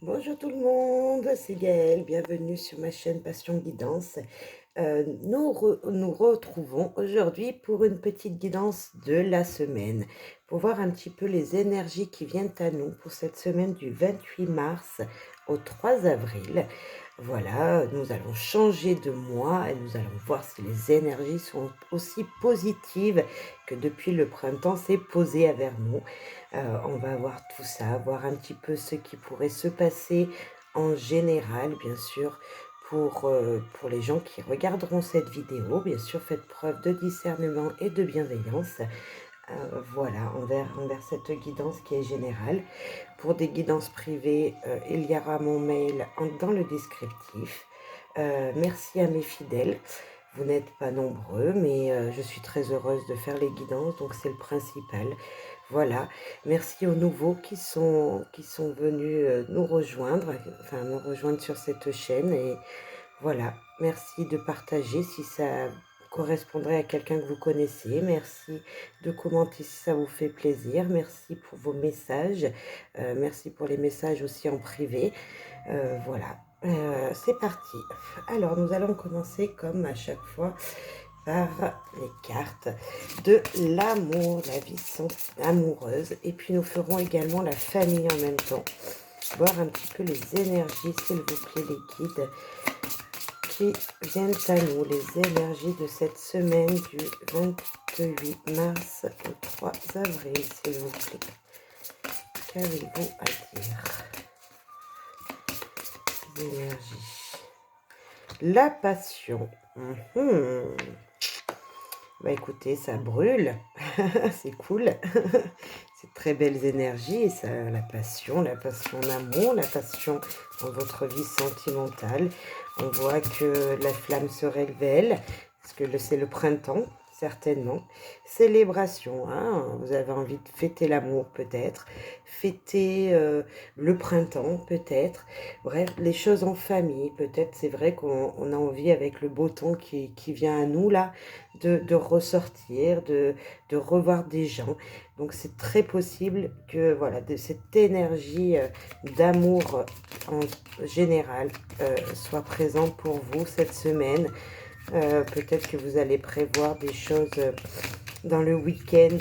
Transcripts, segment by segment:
Bonjour tout le monde, c'est Gaëlle, bienvenue sur ma chaîne Passion Guidance. Nous retrouvons aujourd'hui pour une petite guidance de la semaine, pour voir un petit peu les énergies qui viennent à nous pour cette semaine du 28 mars au 3 avril. Voilà, nous allons changer de mois et nous allons voir si les énergies sont aussi positives que depuis le printemps s'est posé vers nous. On va voir tout ça, voir un petit peu ce qui pourrait se passer en général, bien sûr, pour les gens qui regarderont cette vidéo. Bien sûr, faites preuve de discernement et de bienveillance. Voilà, envers cette guidance qui est générale. Pour des guidances privées, il y aura mon mail dans le descriptif. Merci à mes fidèles. Vous n'êtes pas nombreux, mais je suis très heureuse de faire les guidances, donc c'est le principal. Voilà, merci aux nouveaux qui sont venus nous rejoindre sur cette chaîne. Et voilà, merci de partager si ça correspondrait à quelqu'un que vous connaissez. Merci de commenter si ça vous fait plaisir. Merci pour vos messages. Merci pour les messages aussi en privé. Voilà, c'est parti. Alors, nous allons commencer comme à chaque fois par les cartes de l'amour, la vie amoureuse. Et puis, nous ferons également la famille en même temps. Voir un petit peu les énergies, s'il vous plaît, les guides qui viennent à nous, les énergies de cette semaine du 28 mars au 3 avril, s'il vous plaît. Qu'avez-vous à dire? Les énergies. La passion. Bah écoutez, ça brûle, c'est cool, c'est très belles énergies, ça, la passion d'amour, la passion dans votre vie sentimentale. On voit que la flamme se révèle, parce que c'est le printemps, certainement. Célébration, hein, vous avez envie de fêter l'amour peut-être, fêter le printemps peut-être, bref, les choses en famille, peut-être c'est vrai qu'on a envie avec le beau temps qui vient à nous là, de ressortir, de revoir des gens. Donc c'est très possible que voilà, de cette énergie d'amour en général soit présente pour vous cette semaine. Peut-être que vous allez prévoir des choses dans le week-end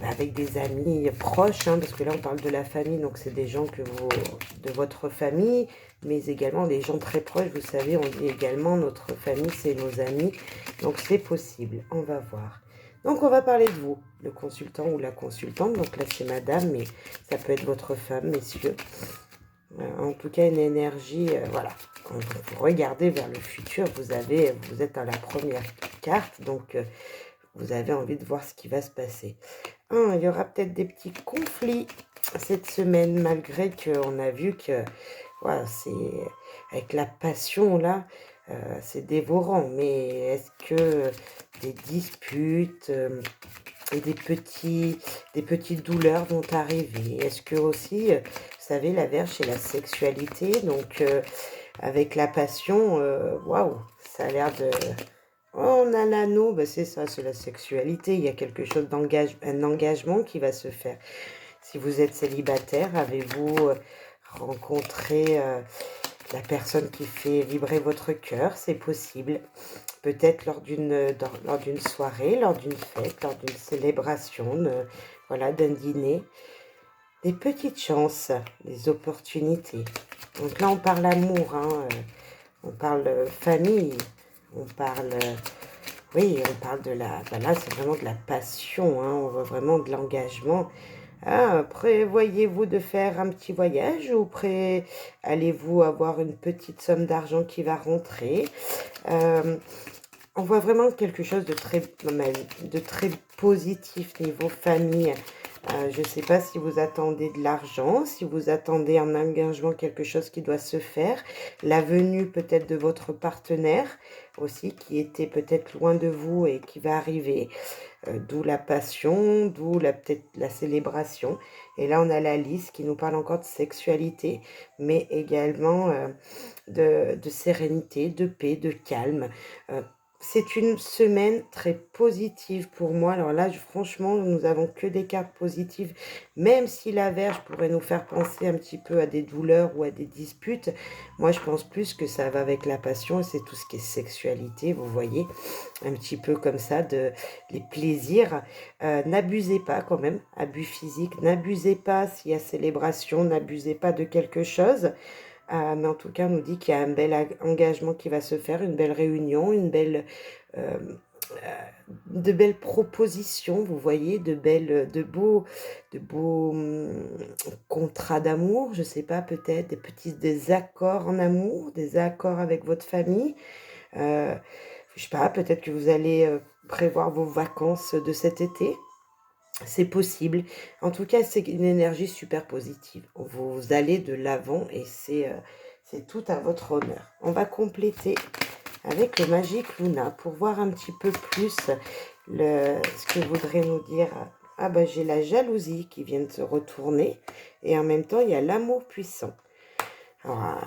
avec des amis proches, hein, parce que là on parle de la famille, donc c'est des gens de votre famille, mais également des gens très proches. Vous savez, on dit également notre famille, c'est nos amis, donc c'est possible. On va voir. Donc on va parler de vous, le consultant ou la consultante. Donc là c'est madame, mais ça peut être votre femme, messieurs. En tout cas, une énergie, voilà. Quand vous regardez vers le futur, vous êtes à la première carte, donc vous avez envie de voir ce qui va se passer. Il y aura peut-être des petits conflits cette semaine, malgré qu'on a vu que, voilà, c'est avec la passion là, c'est dévorant. Mais est-ce que des disputes et des petites douleurs vont arriver? Est-ce que aussi, vous savez, la Vierge, c'est la sexualité, donc avec la passion, waouh, ça a l'air de... Oh, on a l'anneau, bah c'est ça, c'est la sexualité. Il y a quelque chose un engagement qui va se faire. Si vous êtes célibataire, avez-vous rencontré la personne qui fait vibrer votre cœur? C'est possible. Peut-être lors d'une soirée, lors d'une fête, lors d'une célébration, voilà, d'un dîner. Des petites chances, des opportunités. Donc là, on parle amour, hein, on parle famille, on parle... oui, on parle de la... Voilà, c'est vraiment de la passion, hein, on voit vraiment de l'engagement. Ah, prévoyez-vous de faire un petit voyage ou allez-vous avoir une petite somme d'argent qui va rentrer? On voit vraiment quelque chose de très positif niveau famille. Je ne sais pas si vous attendez de l'argent, si vous attendez un engagement, quelque chose qui doit se faire. La venue peut-être de votre partenaire aussi, qui était peut-être loin de vous et qui va arriver. D'où la passion, peut-être la célébration. Et là, on a la liste qui nous parle encore de sexualité, mais également de sérénité, de paix, de calme. c'est une semaine très positive pour moi. Alors là, franchement, nous avons que des cartes positives. Même si la Vierge pourrait nous faire penser un petit peu à des douleurs ou à des disputes, moi, je pense plus que ça va avec la passion et c'est tout ce qui est sexualité, vous voyez, un petit peu comme ça, les plaisirs. N'abusez pas quand même, abus physique, n'abusez pas s'il y a célébration, n'abusez pas de quelque chose. Mais en tout cas, on nous dit qu'il y a un bel engagement qui va se faire, une belle réunion, euh, de belles propositions, vous voyez, de beaux contrats d'amour, je sais pas, peut-être des accords en amour, des accords avec votre famille. Euh, je sais pas, peut-être que vous allez prévoir vos vacances de cet été. C'est possible. En tout cas, c'est une énergie super positive. Vous allez de l'avant et c'est tout à votre honneur. On va compléter avec le Magic Luna pour voir un petit peu plus ce que voudrait nous dire. Ah bah j'ai la jalousie qui vient de se retourner et en même temps il y a l'amour puissant. Alors,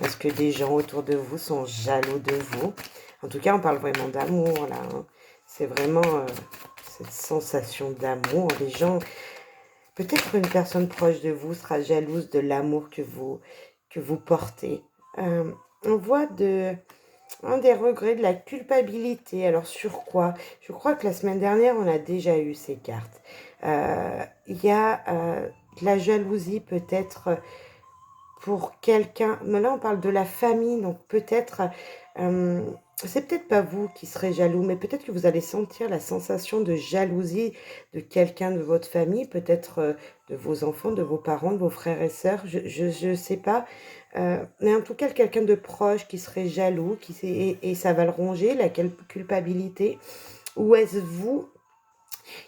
est-ce que des gens autour de vous sont jaloux de vous? En tout cas, on parle vraiment d'amour là, hein. C'est vraiment cette sensation d'amour. Les gens, peut-être une personne proche de vous sera jalouse de l'amour que vous portez. On voit un des regrets, de la culpabilité. Alors sur quoi? Je crois que la semaine dernière, on a déjà eu ces cartes. Il y a de la jalousie peut-être pour quelqu'un. Mais là, on parle de la famille, donc peut-être, c'est peut-être pas vous qui serez jaloux, mais peut-être que vous allez sentir la sensation de jalousie de quelqu'un de votre famille, peut-être de vos enfants, de vos parents, de vos frères et sœurs, je sais pas. Mais en tout cas, quelqu'un de proche qui serait jaloux, et ça va le ronger, la culpabilité. Ou est-ce vous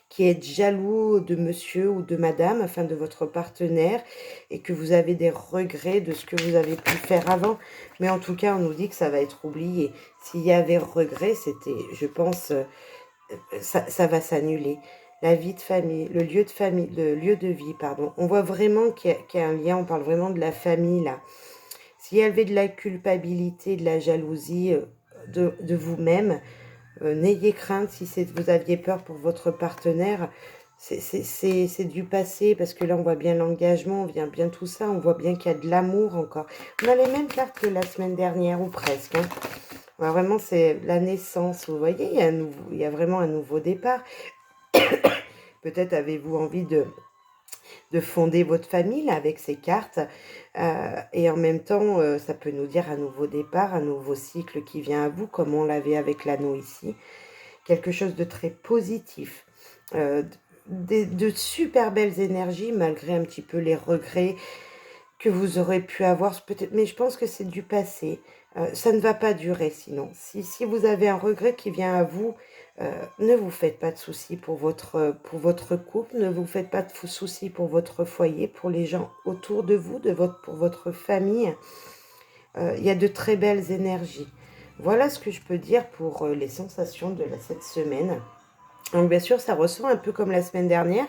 qui êtes jaloux de monsieur ou de madame, enfin de votre partenaire, et que vous avez des regrets de ce que vous avez pu faire avant. Mais en tout cas, on nous dit que ça va être oublié. S'il y avait regret, c'était, je pense, ça va s'annuler. La vie de famille, le lieu de vie, pardon. On voit vraiment qu'il y a un lien, on parle vraiment de la famille, là. S'il y avait de la culpabilité, de la jalousie de vous-même, n'ayez crainte si vous aviez peur pour votre partenaire. C'est du passé parce que là, on voit bien l'engagement, on vient bien tout ça. On voit bien qu'il y a de l'amour encore. On a les mêmes cartes que la semaine dernière ou presque, hein. Vraiment, c'est la naissance. Vous voyez, il y a vraiment un nouveau départ. Peut-être avez-vous envie de fonder votre famille là, avec ces cartes. Et en même temps, ça peut nous dire un nouveau départ, un nouveau cycle qui vient à vous, comme on l'avait avec l'anneau ici. Quelque chose de très positif. De super belles énergies, malgré un petit peu les regrets que vous aurez pu avoir, peut-être, mais je pense que c'est du passé. Ça ne va pas durer sinon. Si vous avez un regret qui vient à vous, ne vous faites pas de soucis pour votre couple, ne vous faites pas de soucis pour votre foyer, pour les gens autour de vous, pour votre famille. Il y a de très belles énergies. Voilà ce que je peux dire pour les sensations de cette semaine. Donc bien sûr, ça ressort un peu comme la semaine dernière.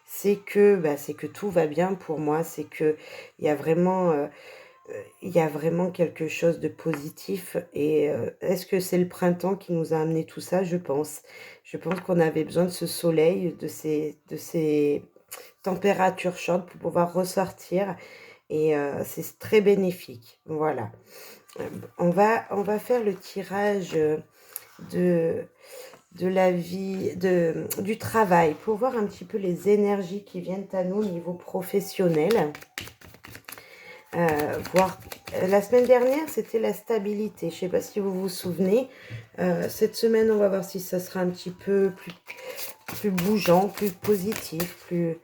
C'est que tout va bien pour moi. C'est que il y a vraiment, il y a vraiment quelque chose de positif. Et est-ce que c'est le printemps qui nous a amené tout ça? Je pense. Je pense qu'on avait besoin de ce soleil, de ces températures chaudes pour pouvoir ressortir. Et c'est très bénéfique. Voilà. On va faire le tirage de, de la vie, du travail, pour voir un petit peu les énergies qui viennent à nous au niveau professionnel. Voir, la semaine dernière, c'était la stabilité. Je ne sais pas si vous vous souvenez. Cette semaine, on va voir si ça sera un petit peu plus bougeant, plus positif, plus...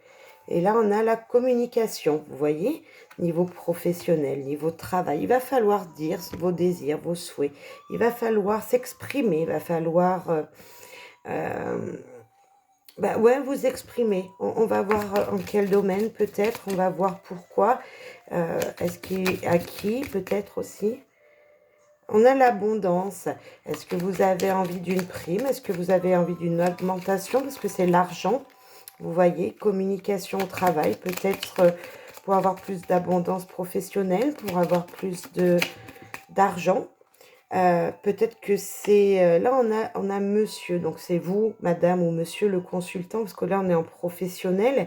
Et là, on a la communication, vous voyez, niveau professionnel, niveau travail. Il va falloir dire vos désirs, vos souhaits. Il va falloir s'exprimer, il va falloir ouais, vous exprimer. On va voir en quel domaine peut-être, on va voir pourquoi. Est-ce qu'il à qui peut-être aussi. On a l'abondance. Est-ce que vous avez envie d'une prime? Est-ce que vous avez envie d'une augmentation? Parce que c'est l'argent. Vous voyez, communication au travail, peut-être pour avoir plus d'abondance professionnelle, pour avoir plus d'argent. Peut-être que c'est, là on a monsieur, donc c'est vous, madame ou monsieur le consultant, parce que là on est en professionnel.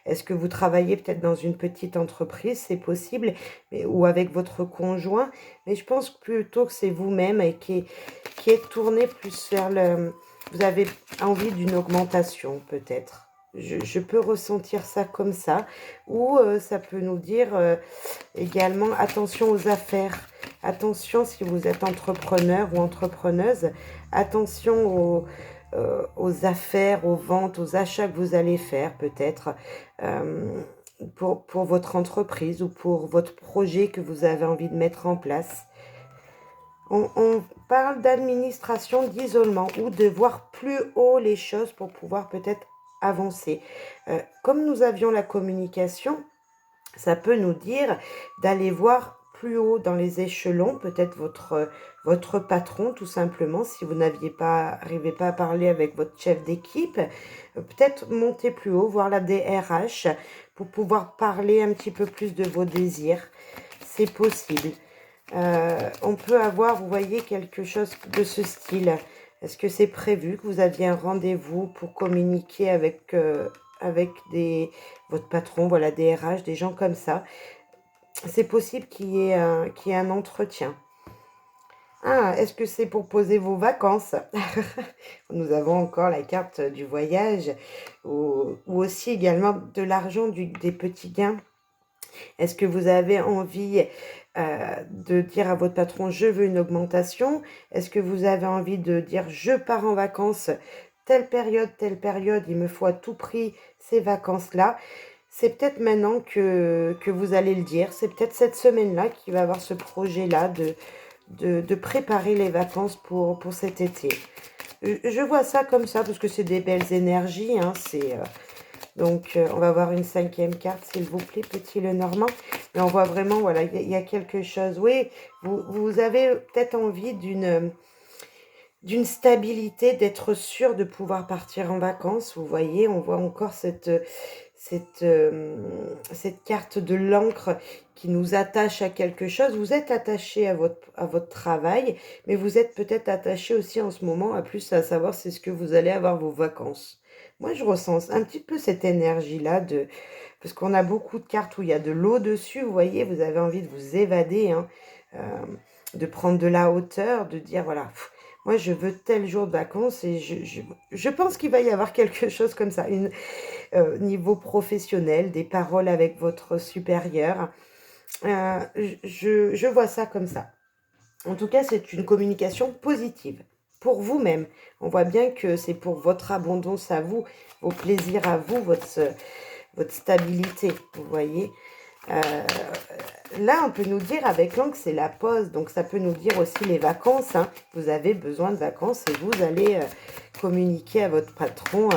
Est-ce que vous travaillez peut-être dans une petite entreprise? C'est possible, mais ou avec votre conjoint, mais je pense plutôt que c'est vous-même et qui est tourné plus vers le vous avez envie d'une augmentation peut-être. Je peux ressentir ça comme ça ou ça peut nous dire, également attention aux affaires. Attention si vous êtes entrepreneur ou entrepreneuse, attention aux affaires, aux ventes, aux achats que vous allez faire peut-être pour votre entreprise ou pour votre projet que vous avez envie de mettre en place. On parle d'administration, d'isolement ou de voir plus haut les choses pour pouvoir peut-être avancer. Comme nous avions la communication, ça peut nous dire d'aller voir plus haut dans les échelons, peut-être votre patron tout simplement, si vous n'arrivez pas à parler avec votre chef d'équipe, peut-être monter plus haut, voir la DRH pour pouvoir parler un petit peu plus de vos désirs. C'est possible. On peut avoir, vous voyez, quelque chose de ce style. Est-ce que c'est prévu que vous aviez un rendez-vous pour communiquer avec votre patron, voilà, des RH, des gens comme ça? C'est possible qu'il y ait un entretien. Ah, est-ce que c'est pour poser vos vacances? Nous avons encore la carte du voyage ou aussi également de l'argent, des petits gains. Est-ce que vous avez envie de dire à votre patron, je veux une augmentation? Est-ce que vous avez envie de dire, je pars en vacances, telle période, il me faut à tout prix ces vacances-là? C'est peut-être maintenant que vous allez le dire. C'est peut-être cette semaine-là qu'il va y avoir ce projet-là de préparer les vacances pour cet été. Je vois ça comme ça parce que c'est des belles énergies. Hein, donc, on va voir une 5e carte, s'il vous plaît, petit Lenormand. Mais on voit vraiment, voilà, il y a quelque chose. Oui, vous avez peut-être envie d'une stabilité, d'être sûr de pouvoir partir en vacances. Vous voyez, on voit encore cette carte de l'encre qui nous attache à quelque chose. Vous êtes attaché à votre travail, mais vous êtes peut-être attaché aussi en ce moment à plus à savoir c'est ce que vous allez avoir vos vacances. Moi, je ressens un petit peu cette énergie-là parce qu'on a beaucoup de cartes où il y a de l'eau dessus. Vous voyez, vous avez envie de vous évader, hein, de prendre de la hauteur, de dire voilà. Moi, je veux tel jour de vacances et je pense qu'il va y avoir quelque chose comme ça, niveau professionnel, des paroles avec votre supérieur. Je vois ça comme ça. En tout cas, c'est une communication positive pour vous-même. On voit bien que c'est pour votre abondance à vous, vos plaisirs à vous, votre stabilité, vous voyez. Là, on peut nous dire avec l'angle, c'est la pause. Donc, ça peut nous dire aussi les vacances. Hein. Vous avez besoin de vacances et vous allez communiquer à votre patron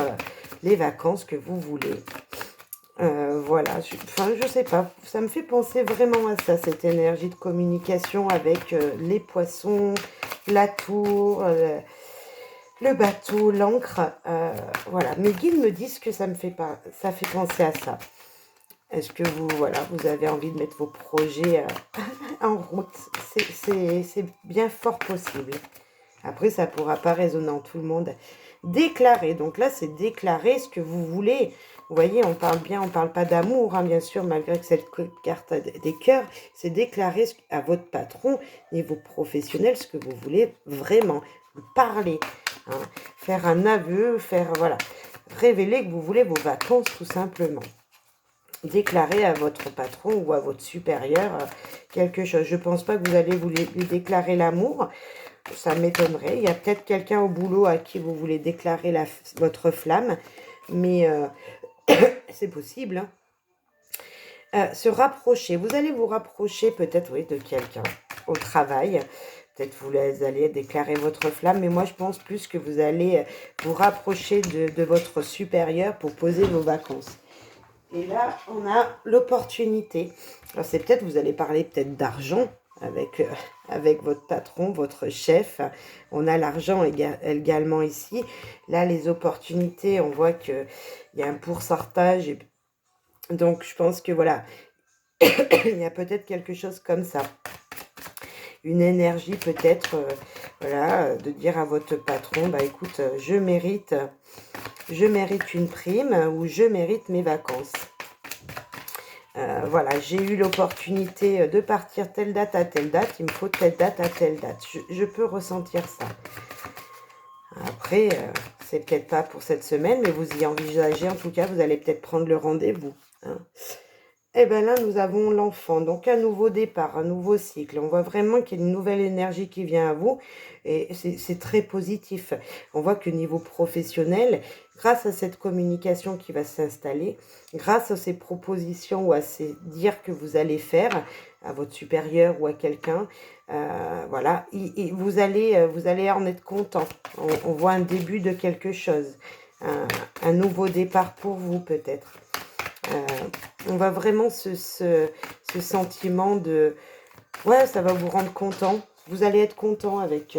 les vacances que vous voulez. Voilà, je sais pas, ça me fait penser vraiment à ça, cette énergie de communication avec les poissons, la tour, le bateau, l'encre. Voilà, mes guides me disent que ça fait penser à ça. Est-ce que vous avez envie de mettre vos projets en route? C'est bien fort possible. Après, ça ne pourra pas résonner en tout le monde. Déclarer. Donc là, c'est déclarer ce que vous voulez. Vous voyez, on parle pas d'amour, hein, bien sûr, malgré que cette carte a des cœurs. C'est déclarer à votre patron, niveau professionnel, ce que vous voulez vraiment. Parler. Hein, faire un aveu, voilà. Révéler que vous voulez vos vacances, tout simplement. Déclarer à votre patron ou à votre supérieur quelque chose. Je ne pense pas que vous allez lui déclarer l'amour. Ça m'étonnerait. Il y a peut-être quelqu'un au boulot à qui vous voulez déclarer votre flamme. Mais c'est possible. Hein. Se rapprocher. Vous allez vous rapprocher peut-être, oui, de quelqu'un au travail. Peut-être vous allez déclarer votre flamme. Mais moi, je pense plus que vous allez vous rapprocher de votre supérieur pour poser vos vacances. Et là, on a l'opportunité. Alors, c'est peut-être, vous allez parler peut-être d'argent avec votre patron, votre chef. On a l'argent également ici. Là, les opportunités, on voit qu'il y a un pourcentage. Donc, je pense que voilà, il y a peut-être quelque chose comme ça. une énergie peut-être, voilà, de dire à votre patron, bah écoute, je mérite une prime ou je mérite mes vacances. Voilà, j'ai eu l'opportunité de partir telle date à telle date, il me faut telle date à telle date. Je peux ressentir ça. Après, c'est peut-être pas pour cette semaine, mais vous y envisagez, en tout cas, vous allez peut-être prendre le rendez-vous, hein. Et bien là, nous avons l'enfant, donc un nouveau départ, un nouveau cycle. On voit vraiment qu'il y a une nouvelle énergie qui vient à vous et c'est très positif. On voit que niveau professionnel, grâce à cette communication qui va s'installer, grâce à ces propositions ou à ces dires que vous allez faire à votre supérieur ou à quelqu'un, voilà, vous allez en être content. On voit un début de quelque chose, un nouveau départ pour vous peut-être. On va vraiment ce sentiment de... Ouais, ça va vous rendre content. Vous allez être content avec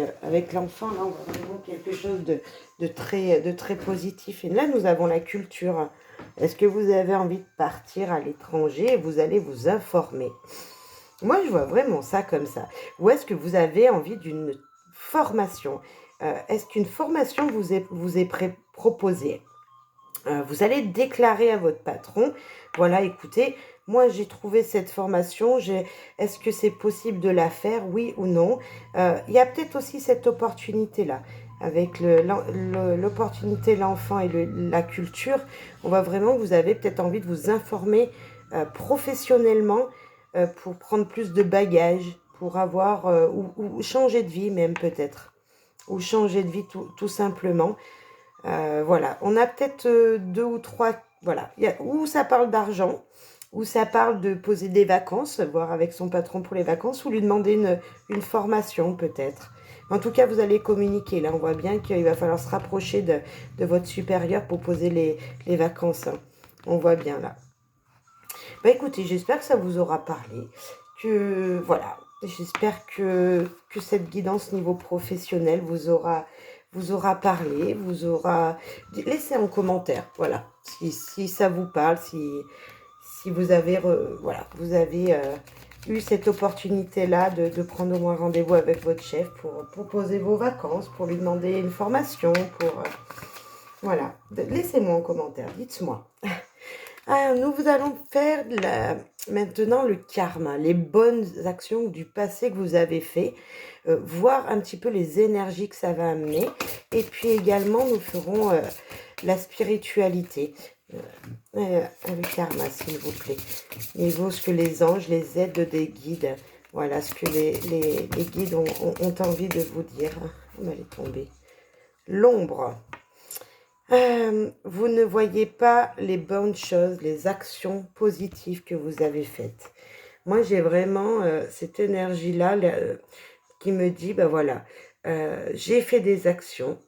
l'enfant. Là, on voit vraiment quelque chose de très positif. Et là, nous avons la culture. Est-ce que vous avez envie de partir à l'étranger et vous allez vous informer? Moi, je vois vraiment ça comme ça. Ou est-ce que vous avez envie d'une formation? Est-ce qu'une formation vous est proposée? Vous allez déclarer à votre patron, voilà, écoutez, moi j'ai trouvé cette formation, est-ce que c'est possible de la faire, oui ou non? Il y a peut-être aussi cette opportunité-là, avec l'opportunité, l'enfant et la culture, on va vraiment, vous avez peut-être envie de vous informer professionnellement pour prendre plus de bagages, pour avoir, ou changer de vie même peut-être, ou changer de vie tout simplement. Voilà, on a peut-être 2 ou 3, voilà, où ça parle d'argent, où ça parle de poser des vacances, voir avec son patron pour les vacances, ou lui demander une formation peut-être. En tout cas, vous allez communiquer. Là, on voit bien qu'il va falloir se rapprocher de votre supérieur pour poser les vacances, hein. On voit bien là. Bah écoutez, j'espère que ça vous aura parlé, que voilà, j'espère que cette guidance niveau professionnel vous aura parlé, vous aura... Laissez en commentaire, voilà, si ça vous parle, si vous avez, voilà, vous avez eu cette opportunité-là de prendre au moins rendez-vous avec votre chef pour proposer vos vacances, pour lui demander une formation, pour... voilà, laissez-moi en commentaire, dites-moi. Nous allons faire maintenant le karma, les bonnes actions du passé que vous avez fait, voir un petit peu les énergies que ça va amener. Et puis également, nous ferons la spiritualité, le karma, s'il vous plaît. Niveau ce que les anges, les aides des guides, voilà ce que les guides ont envie de vous dire. On va les tomber. L'ombre. Vous ne voyez pas les bonnes choses, les actions positives que vous avez faites. Moi, j'ai vraiment cette énergie-là qui me dit, ben voilà, j'ai fait des actions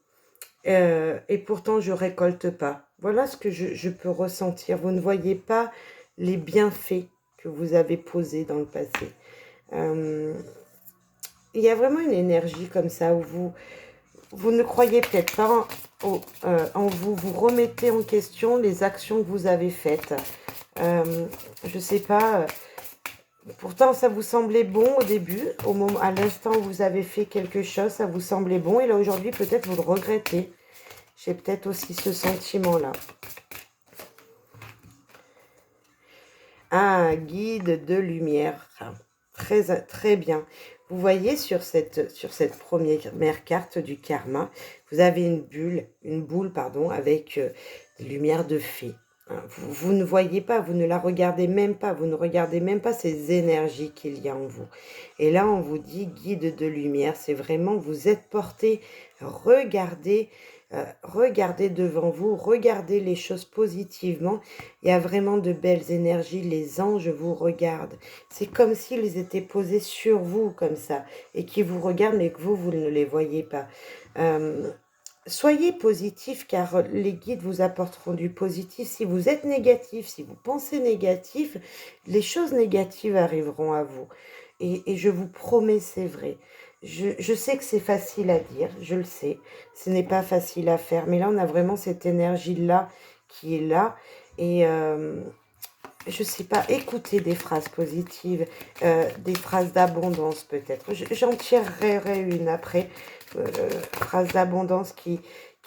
et pourtant je récolte pas. Voilà ce que je peux ressentir. Vous ne voyez pas les bienfaits que vous avez posés dans le passé. Il y a vraiment une énergie comme ça où vous ne croyez peut-être pas en vous, vous remettez en question les actions que vous avez faites. Je ne sais pas, pourtant ça vous semblait bon au début, à l'instant où vous avez fait quelque chose, ça vous semblait bon, et là aujourd'hui peut-être vous le regrettez. J'ai peut-être aussi ce sentiment-là. Un guide de lumière, très, très bien. Vous voyez sur cette première carte du karma, vous avez une boule, pardon, avec des lumières de fée. Vous ne voyez pas, vous ne la regardez même pas, vous ne regardez même pas ces énergies qu'il y a en vous. Et là, on vous dit guide de lumière, c'est vraiment, vous êtes porté, regardez devant vous, regardez les choses positivement. Il y a vraiment de belles énergies, les anges vous regardent. C'est comme s'ils étaient posés sur vous comme ça et qui vous regardent mais que vous ne les voyez pas. Soyez positif car les guides vous apporteront du positif. Si vous êtes négatif, si vous pensez négatif, les choses négatives arriveront à vous. Et je vous promets, c'est vrai. Je sais que c'est facile à dire, je le sais. Ce n'est pas facile à faire. Mais là, on a vraiment cette énergie-là qui est là. Et je sais pas, écoutez des phrases positives, des phrases d'abondance peut-être. J'en tirerai une après, phrase d'abondance qui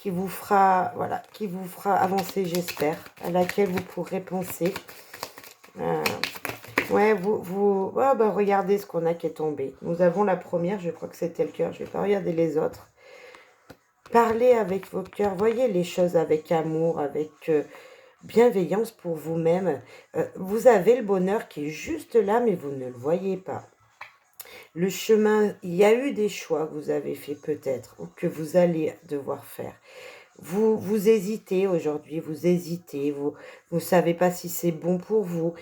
vous fera, voilà, qui vous fera avancer, j'espère, à laquelle vous pourrez penser. Euh, ouais, oh, bah, regardez ce qu'on a qui est tombé. Nous avons la première, je crois que c'était le cœur, je vais pas regarder les autres. Parlez avec vos cœurs, voyez les choses avec amour, avec bienveillance pour vous-même. Vous avez le bonheur qui est juste là, mais vous ne le voyez pas. Le chemin, il y a eu des choix que vous avez fait peut-être, ou que vous allez devoir faire. Vous hésitez aujourd'hui, vous hésitez, vous ne savez pas si c'est bon pour vous.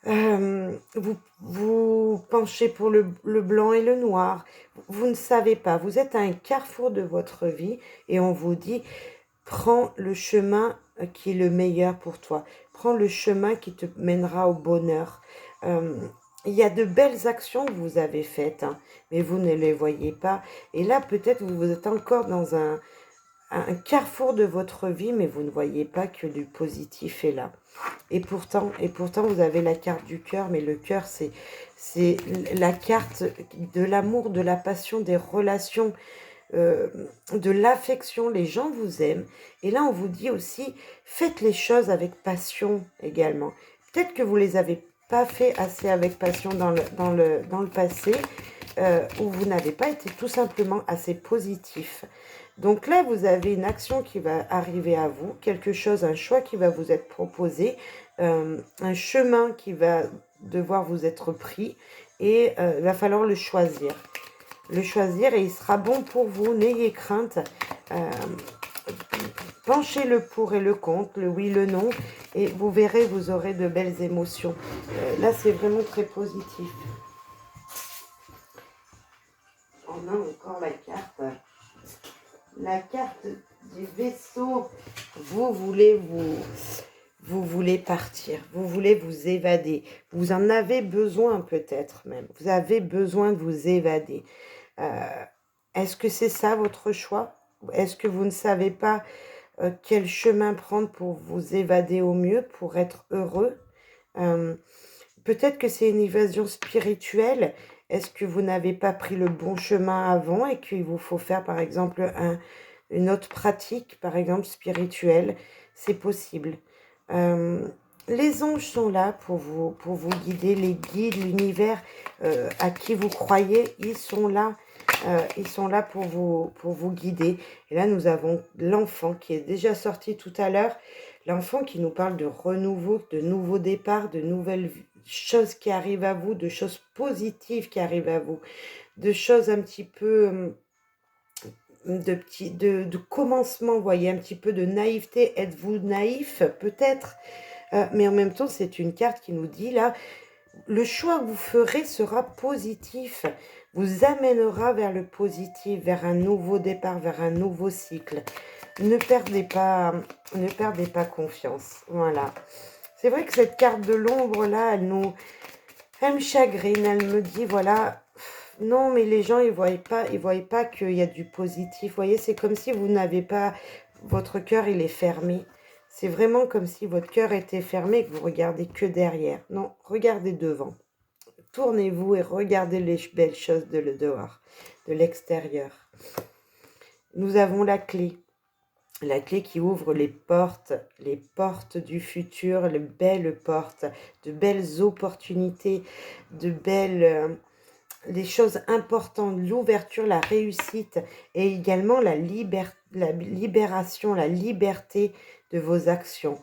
Vous penchez pour le blanc et le noir. Vous ne savez pas. Vous êtes à un carrefour de votre vie et on vous dit, prends le chemin qui est le meilleur pour toi. Prends le chemin qui te mènera au bonheur. Il y a de belles actions que vous avez faites, hein, mais vous ne les voyez pas. Et là, peut-être vous êtes encore dans un carrefour de votre vie, mais vous ne voyez pas que du positif est là. Et pourtant, vous avez la carte du cœur, mais le cœur, c'est la carte de l'amour, de la passion, des relations, de l'affection. Les gens vous aiment. Et là, on vous dit aussi, faites les choses avec passion également. Peut-être que vous les avez pas fait assez avec passion dans le passé, où vous n'avez pas été tout simplement assez positif. Donc là, vous avez une action qui va arriver à vous, quelque chose, un choix qui va vous être proposé, un chemin qui va devoir vous être pris et il va falloir le choisir. Le choisir et il sera bon pour vous, n'ayez crainte. Penchez le pour et le contre, le oui, le non, et vous verrez, vous aurez de belles émotions. Là, c'est vraiment très positif. On a encore la carte du vaisseau. Vous voulez partir, vous voulez vous évader. Vous en avez besoin peut-être même. Vous avez besoin de vous évader. Est-ce que c'est ça votre choix? Est-ce que vous ne savez pas quel chemin prendre pour vous évader au mieux, pour être heureux? Peut-être que c'est une évasion spirituelle. Est-ce que vous n'avez pas pris le bon chemin avant et qu'il vous faut faire par exemple une autre pratique, par exemple spirituelle? C'est possible. Les anges sont là pour vous guider, les guides, l'univers à qui vous croyez, ils sont là. Ils sont là pour vous guider. Et là, nous avons l'enfant qui est déjà sorti tout à l'heure. L'enfant qui nous parle de renouveau, de nouveaux départs, de nouvelles choses qui arrivent à vous, de choses positives qui arrivent à vous, de choses un petit peu de commencement, vous voyez, un petit peu de naïveté. Êtes-vous naïf? Peut-être. Mais en même temps, c'est une carte qui nous dit là, le choix que vous ferez sera positif, vous amènera vers le positif, vers un nouveau départ, vers un nouveau cycle. Ne perdez pas confiance. Voilà. C'est vrai que cette carte de l'ombre là, elle me chagrine. Elle me dit voilà, non mais les gens ils voient pas qu'il y a du positif. Vous voyez, c'est comme si vous n'avez pas, votre cœur il est fermé. C'est vraiment comme si votre cœur était fermé et que vous regardez que derrière. Non, regardez devant. Tournez-vous et regardez les belles choses de le dehors, de l'extérieur. Nous avons la clé qui ouvre les portes du futur, les belles portes, de belles opportunités, de belles, les choses importantes, l'ouverture, la réussite et également la libération, la liberté de vos actions.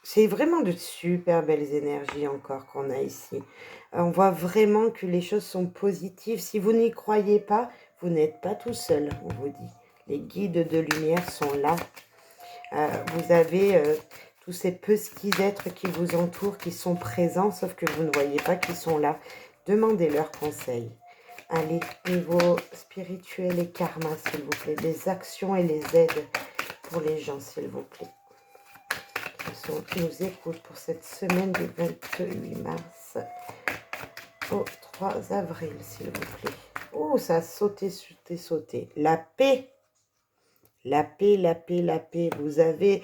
C'est vraiment de super belles énergies encore qu'on a ici. On voit vraiment que les choses sont positives. Si vous n'y croyez pas, vous n'êtes pas tout seul, on vous dit. Les guides de lumière sont là. Vous avez tous ces petits êtres qui vous entourent, qui sont présents, sauf que vous ne voyez pas qu'ils sont là. Demandez leurs conseils. Allez, niveau spirituel et karma, s'il vous plaît. Les actions et les aides pour les gens, s'il vous plaît. Qui nous écoute pour cette semaine du 28 mars au 3 avril, s'il vous plaît. Oh, ça a sauté, sauté, sauté. La paix. La paix, la paix, la paix. Vous avez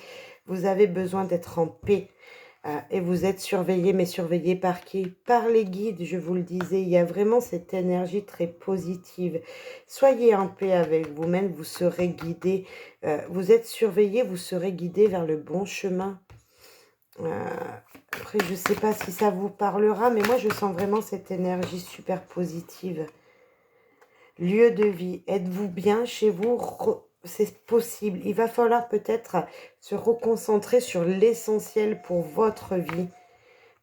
besoin d'être en paix. Et vous êtes surveillé, mais surveillé par qui? Par les guides, je vous le disais. Il y a vraiment cette énergie très positive. Soyez en paix avec vous-même, vous serez guidé. Vous êtes surveillé, vous serez guidé vers le bon chemin. Après, je ne sais pas si ça vous parlera, mais moi, je sens vraiment cette énergie super positive. Lieu de vie, êtes-vous bien chez vous? C'est possible. Il va falloir peut-être se reconcentrer sur l'essentiel pour votre vie,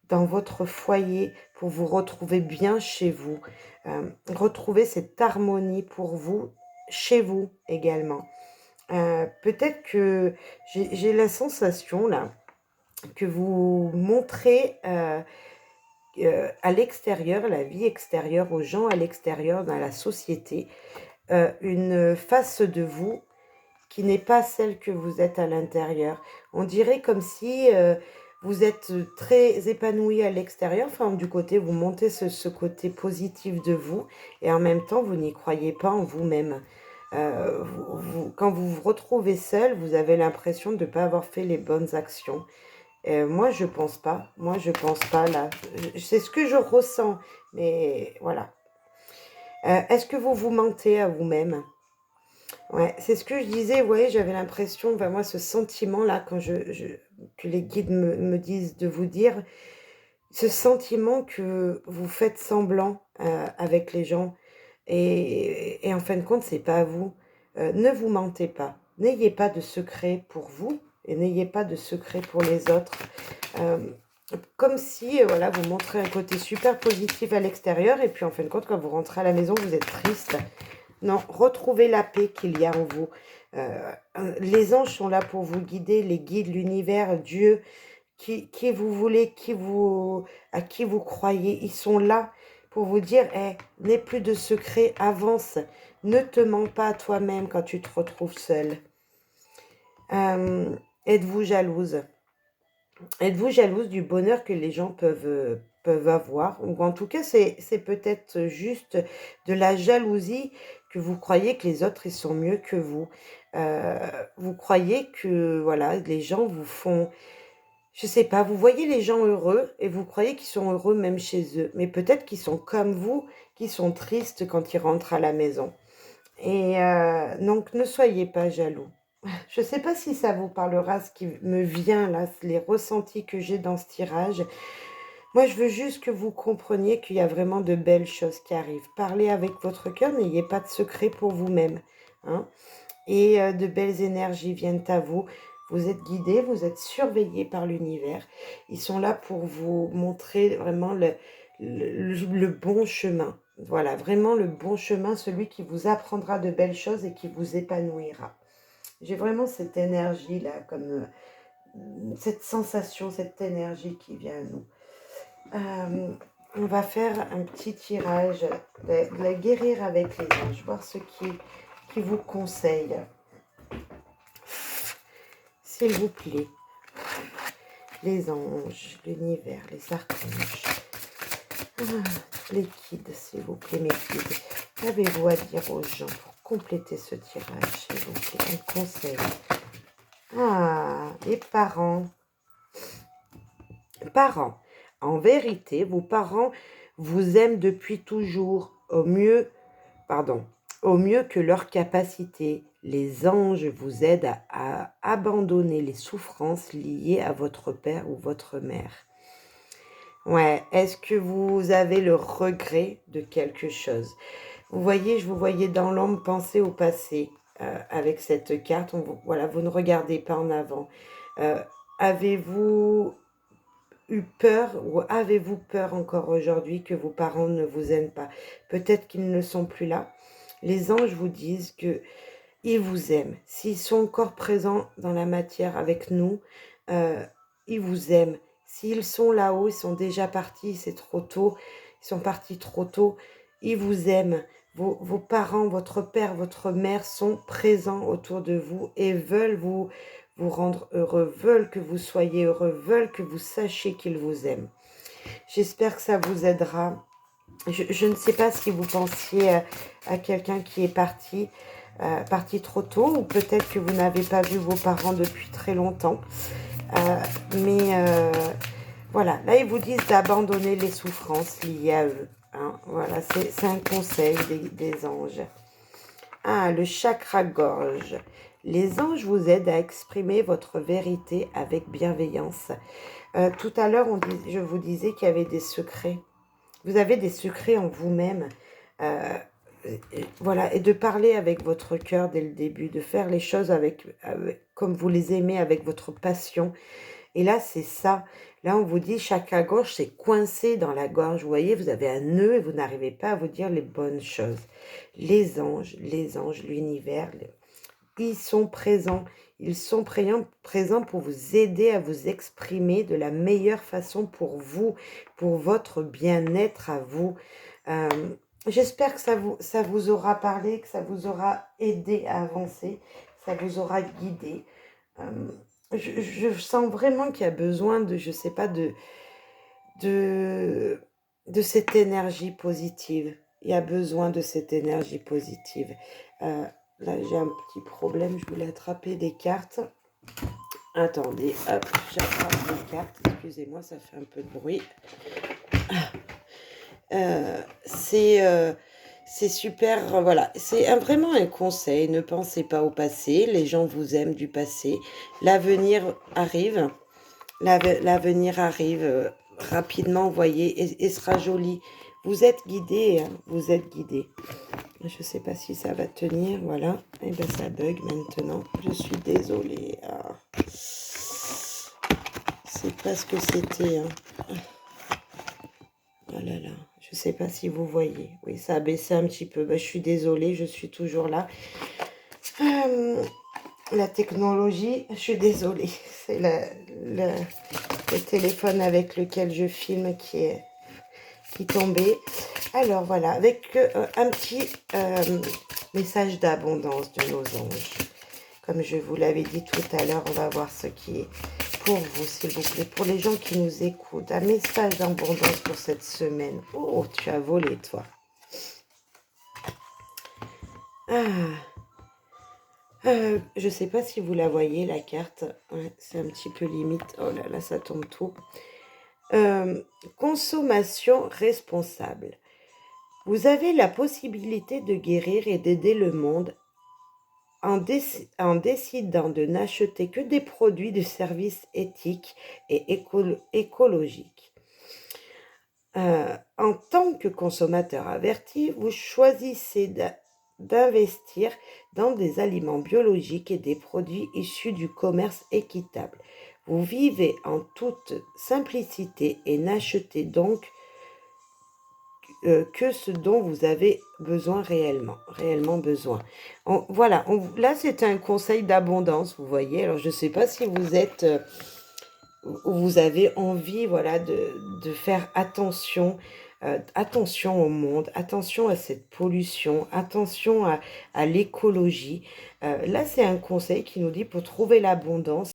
dans votre foyer, pour vous retrouver bien chez vous. Retrouver cette harmonie pour vous, chez vous également. Peut-être que j'ai la sensation, là, que vous montrez à l'extérieur, la vie extérieure, aux gens à l'extérieur, dans la société, une face de vous qui n'est pas celle que vous êtes à l'intérieur. On dirait comme si vous êtes très épanoui à l'extérieur, enfin du côté, vous montez ce côté positif de vous, et en même temps, vous n'y croyez pas en vous-même. Quand vous vous retrouvez seul, vous avez l'impression de ne pas avoir fait les bonnes actions. Moi, je pense pas. Moi, je pense pas, là. C'est ce que je ressens, mais voilà. Est-ce que vous vous mentez à vous-même? Ouais, c'est ce que je disais, vous voyez, j'avais l'impression, enfin, moi, ce sentiment-là, quand que les guides me disent de vous dire, ce sentiment que vous faites semblant avec les gens, et en fin de compte, c'est pas vous. Ne vous mentez pas. N'ayez pas de secret pour vous, et n'ayez pas de secret pour les autres. Euh, Comme si, voilà, vous montrez un côté super positif à l'extérieur, et puis en fin de compte, quand vous rentrez à la maison, vous êtes triste. Non, retrouvez la paix qu'il y a en vous. Les anges sont là pour vous guider, les guides, l'univers, Dieu, qui vous voulez, à qui vous croyez. Ils sont là pour vous dire, n'aie plus de secret, avance. Ne te mens pas à toi-même quand tu te retrouves seul. Êtes-vous jalouse? Êtes-vous jalouse du bonheur que les gens peuvent avoir? Ou en tout cas, c'est peut-être juste de la jalousie, que vous croyez que les autres, ils sont mieux que vous. Euh, Vous croyez que, voilà, les gens vous font... Je sais pas, vous voyez les gens heureux et vous croyez qu'ils sont heureux même chez eux. Mais peut-être qu'ils sont comme vous, qui sont tristes quand ils rentrent à la maison. Et donc, ne soyez pas jaloux. Je ne sais pas si ça vous parlera, ce qui me vient là, les ressentis que j'ai dans ce tirage. Moi, je veux juste que vous compreniez qu'il y a vraiment de belles choses qui arrivent. Parlez avec votre cœur, n'ayez pas de secret pour vous-même, hein. Et de belles énergies viennent à vous. Vous êtes guidés, vous êtes surveillés par l'univers. Ils sont là pour vous montrer vraiment le bon chemin. Voilà, vraiment le bon chemin, celui qui vous apprendra de belles choses et qui vous épanouira. J'ai vraiment cette énergie-là, comme cette sensation, cette énergie qui vient à nous. On va faire un petit tirage, de la guérir avec les anges, voir ce qui vous conseille. S'il vous plaît, les anges, l'univers, les archanges, les guides, s'il vous plaît, mes guides. Qu'avez-vous à dire aux gens pour compléter ce tirage, s'il vous plaît, un conseil? Les parents. Parents. En vérité, vos parents vous aiment depuis toujours, au mieux que leur capacité. Les anges vous aident à abandonner les souffrances liées à votre père ou votre mère. Ouais, est-ce que vous avez le regret de quelque chose? Vous voyez, je vous voyais dans l'ombre penser au passé avec cette carte. Voilà, vous ne regardez pas en avant. Avez-vous eu peur, ou avez-vous peur encore aujourd'hui que vos parents ne vous aiment pas? Peut-être qu'ils ne sont plus là. Les anges vous disent que ils vous aiment. S'ils sont encore présents dans la matière avec nous, ils vous aiment. S'ils sont là-haut, ils sont déjà partis, c'est trop tôt, ils sont partis trop tôt, ils vous aiment. Vos parents, votre père, votre mère sont présents autour de vous et veulent vous rendre heureux, veulent que vous soyez heureux, veulent que vous sachiez qu'ils vous aiment. J'espère que ça vous aidera. Je ne sais pas si vous pensiez à quelqu'un qui est parti trop tôt, ou peut-être que vous n'avez pas vu vos parents depuis très longtemps. Mais voilà, là, ils vous disent d'abandonner les souffrances liées à eux. Hein. Voilà, c'est un conseil des anges. Ah, le chakra-gorge. Les anges vous aident à exprimer votre vérité avec bienveillance. Tout à l'heure, je vous disais qu'il y avait des secrets. Vous avez des secrets en vous-même. Euh, voilà, et de parler avec votre cœur dès le début, de faire les choses comme vous les aimez, avec votre passion. Et là, c'est ça. Là, on vous dit, chakra gauche, c'est coincé dans la gorge. Vous voyez, vous avez un nœud et vous n'arrivez pas à vous dire les bonnes choses. Les anges, l'univers, ils sont présents. Ils sont présents pour vous aider à vous exprimer de la meilleure façon pour vous, pour votre bien-être à vous. Euh, J'espère que ça vous aura parlé, que ça vous aura aidé à avancer, ça vous aura guidé. Je sens vraiment qu'il y a besoin de, je sais pas, de, de cette énergie positive. Il y a besoin de cette énergie positive. Euh, Là, j'ai un petit problème. Je voulais attraper des cartes. Attendez, hop, j'attrape les cartes. Excusez-moi, ça fait un peu de bruit. Euh, c'est euh, c'est super, voilà. C'est vraiment un conseil. Ne pensez pas au passé. Les gens vous aiment du passé. L'avenir arrive. L'avenir arrive rapidement, vous voyez, et sera joli. Vous êtes guidé, hein, vous êtes guidé. Je ne sais pas si ça va tenir, voilà. Et bien ça bug maintenant. Je suis désolée. Ah. C'est pas ce que c'était. Hein. Oh là là, je ne sais pas si vous voyez. Oui, ça a baissé un petit peu. Ben, je suis désolée, je suis toujours là. La technologie, je suis désolée. C'est le téléphone avec lequel je filme qui tombait. Alors voilà, avec un petit message d'abondance de nos anges. Comme je vous l'avais dit tout à l'heure, on va voir ce qui est pour vous, s'il vous plaît. Pour les gens qui nous écoutent, un message d'abondance pour cette semaine. Oh, tu as volé, toi. Je sais pas si vous la voyez, la carte. Ouais, c'est un petit peu limite. Oh là là, ça tombe tout. Consommation responsable. Vous avez la possibilité de guérir et d'aider le monde en décidant de n'acheter que des produits de services éthiques et écologiques. En tant que consommateur averti, vous choisissez d'investir dans des aliments biologiques et des produits issus du commerce équitable. Vous vivez en toute simplicité et n'achetez donc que ce dont vous avez besoin réellement besoin. Voilà, là c'est un conseil d'abondance, vous voyez. Alors je ne sais pas si vous avez envie, voilà, de faire attention, attention au monde, attention à cette pollution, attention à l'écologie. Là c'est un conseil qui nous dit pour trouver l'abondance,